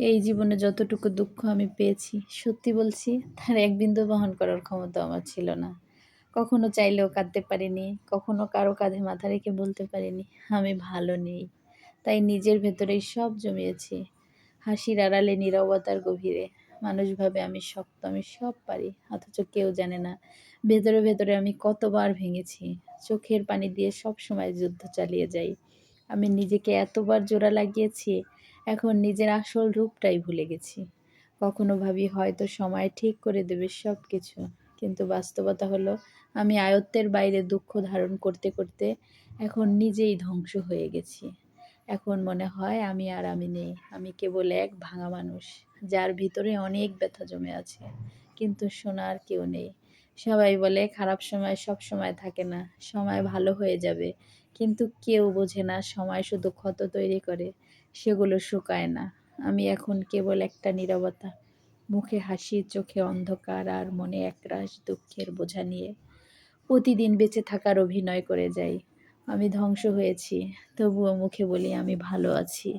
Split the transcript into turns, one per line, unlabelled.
এই জীবনে যতটুকু দুঃখ আমি পেয়েছি, সত্যি বলছি, তার এক বিন্দু বহন করার ক্ষমতা আমার ছিল না। কখনো চাইলেও কাঁদতে পারিনি, কখনো কারো কাঁধে মাথা রেখে বলতে পারিনি, আমি ভালো নেই। তাই নিজের ভেতরেই সব জমিয়েছি। হাসির আড়ালে নীরবতার গভীরে। মানুষ ভাবে আমি শক্ত, আমি সব পারি। অথচ কেউ জানে না, ভেতরে ভেতরে আমি কতবার ভেঙেছি। চোখের পানি দিয়ে সবসময় যুদ্ধ চালিয়ে যাই। আমি নিজেকে এতবার জোড়া লাগিয়েছি, এখন নিজের আসল রূপটাই ভুলে গেছি। কখনো ভাবি হয়তো সময় ঠিক করে দেবে সব কিছু, কিন্তু বাস্তবতা হলো আমি আয়ত্তের বাইরে দুঃখ ধারণ করতে করতে এখন নিজেই ধ্বংস হয়ে গেছি। এখন মনে হয় আমি নেই, আমি কেবল এক ভাঙা মানুষ, যার ভিতরে অনেক ব্যথা জমে আছে, কিন্তু শোনার কেউ নেই। সবাই বলে খারাপ সময় সব সময় থাকে না, সময় ভালো হয়ে যাবে, কিন্তু কেউ বোঝে না সময় শুধু ক্ষত তৈরি করে, সেগুলো শুকায় না। আমি এখন কেবল একটা নীরবতা, মুখে হাসি, চোখে অন্ধকার, আর মনে একরাশ দুঃখের বোঝা নিয়ে প্রতিদিন বেঁচে থাকার অভিনয় করে যাই। আমি ধ্বংস হয়েছি, তবুও মুখে বলি আমি ভালো আছি।